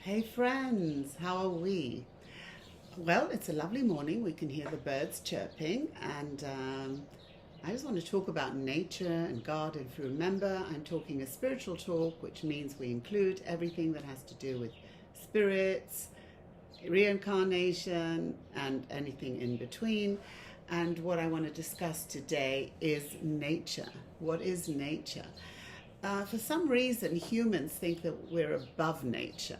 Hey friends, how are we? Well, it's a lovely morning. We can hear the birds chirping, and I just want to talk about nature and God. If you remember, I'm talking a spiritual talk, which means we include everything that has to do with spirits, reincarnation, and anything in between. And what I want to discuss today is nature. What is nature? For some reason, humans think that we're above nature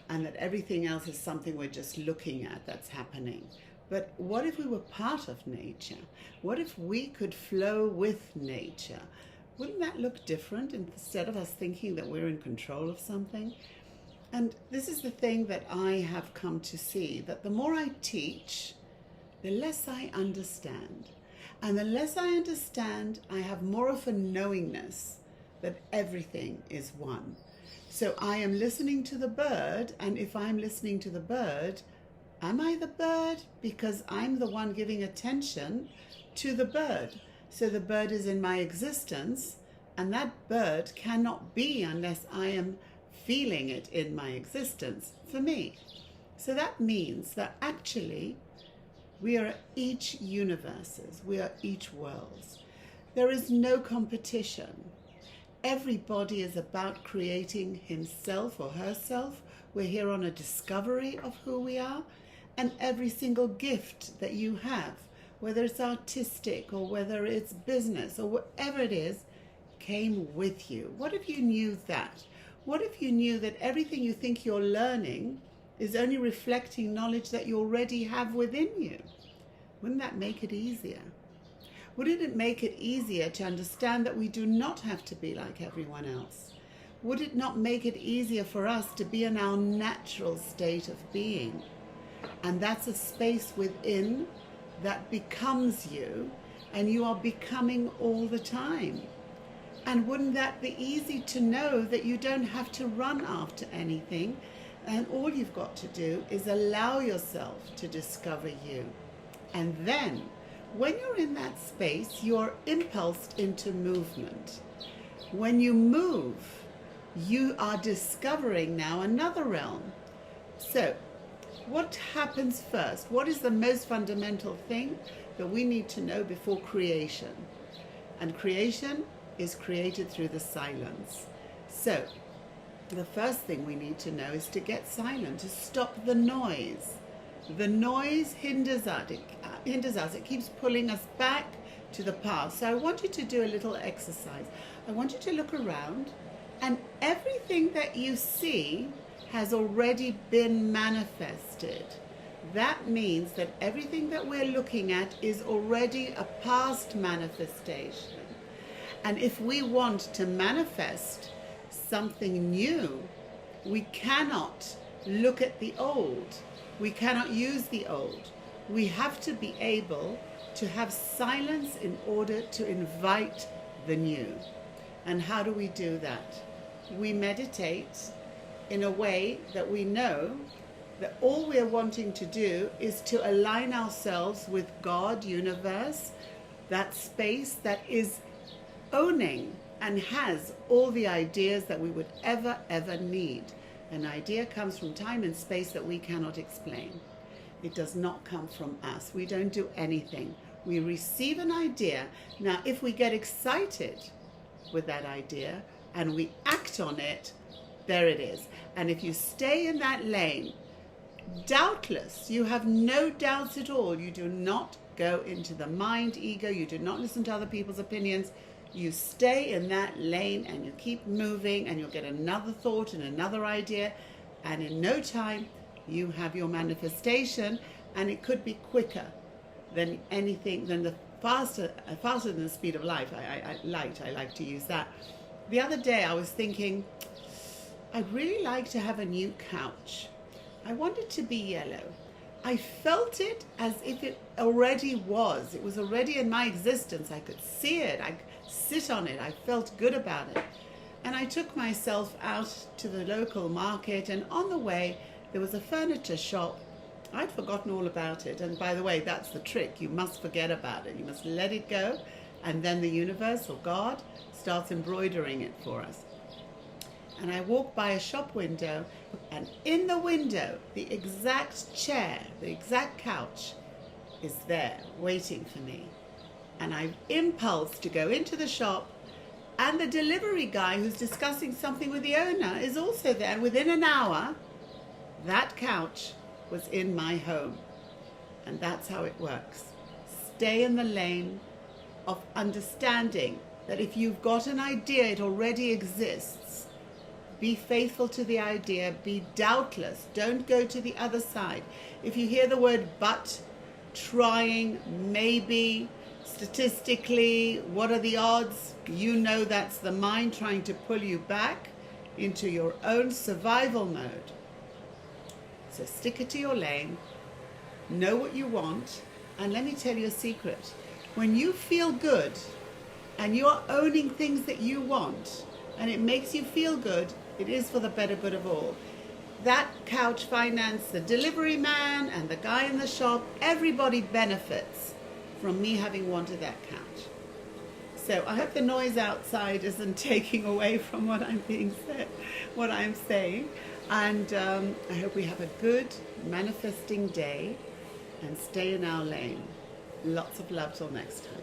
and that everything else is something we're just looking at that's happening. But what if we were part of nature? What if we could flow with nature? Wouldn't that look different instead of us thinking that we're in control of something? And this is the thing that I have come to see, that the more I teach, the less I understand. And the less I understand, I have more of a knowingness that everything is one. So I am listening to the bird, and if I'm listening to the bird, am I the bird? Because I'm the one giving attention to the bird. So the bird is in my existence, and that bird cannot be unless I am feeling it in my existence for me. So that means that actually we are each universes, we are each worlds. There is no competition. Everybody is about creating himself or herself. We're here on a discovery of who we are, and every single gift that you have, whether it's artistic or whether it's business or whatever it is, came with you. What if you knew that? What if you knew that everything you think you're learning is only reflecting knowledge that you already have within you? Wouldn't that make it easier? Wouldn't it make it easier to understand that we do not have to be like everyone else? Would it not make it easier for us to be in our natural state of being? And that's a space within that becomes you, and you are becoming all the time. And wouldn't that be easy to know that you don't have to run after anything, and all you've got to do is allow yourself to discover you. And then when you're in that space, you're impulsed into movement. When you move, you are discovering now another realm. So, what happens first? What is the most fundamental thing that we need to know before creation? And creation is created through the silence. So, the first thing we need to know is to get silent, to stop the noise. The noise hinders us. It keeps pulling us back to the past. So I want you to do a little exercise. I want you to look around, and everything that you see has already been manifested. That means that everything that we're looking at is already a past manifestation. And if we want to manifest something new, we cannot look at the old. We cannot use the old. We have to be able to have silence in order to invite the new. And how do we do that? We meditate in a way that we know that all we're wanting to do is to align ourselves with God, universe, that space that is owning and has all the ideas that we would ever need. An idea comes from time and space that we cannot explain. It does not come from us. We don't do anything. We receive an idea. Now, if we get excited with that idea and we act on it, there it is. And if you stay in that lane, doubtless, you have no doubts at all. You do not go into the mind, ego. You do not listen to other people's opinions. You stay in that lane and you keep moving, and you'll get another thought and another idea, and in no time you have your manifestation. And it could be quicker than anything, than the faster than the speed of light. I like to use that. The other day I was thinking, I'd really like to have a new couch. I want it to be yellow. I felt it as if it already was. It was already in my existence. I could see it. I sit on it. I felt good about it. And I took myself out to the local market, and on the way there was a furniture shop. I'd forgotten all about it. And by the way, that's the trick. You must forget about it. You must let it go, and then the universe or God starts embroidering it for us. and I walk by a shop window, and in the window, the exact chair, the exact couch is there waiting for me. And I impulse to go into the shop, and the delivery guy who's discussing something with the owner is also there. Within an hour, that couch was in my home. And that's how it works. Stay in the lane of understanding that if you've got an idea, it already exists. Be faithful to the idea. Be doubtless. Don't go to the other side. If you hear the word but, trying, maybe, statistically, what are the odds? You know that's the mind trying to pull you back into your own survival mode. So stick it to your lane. Know what you want. And let me tell you a secret. When you feel good and you're owning things that you want and it makes you feel good, it is for the better good of all. That couch finance, the delivery man and the guy in the shop, everybody benefits from me having wanted that couch. So I hope the noise outside isn't taking away from what I'm saying. And I hope we have a good manifesting day and stay in our lane. Lots of love till next time.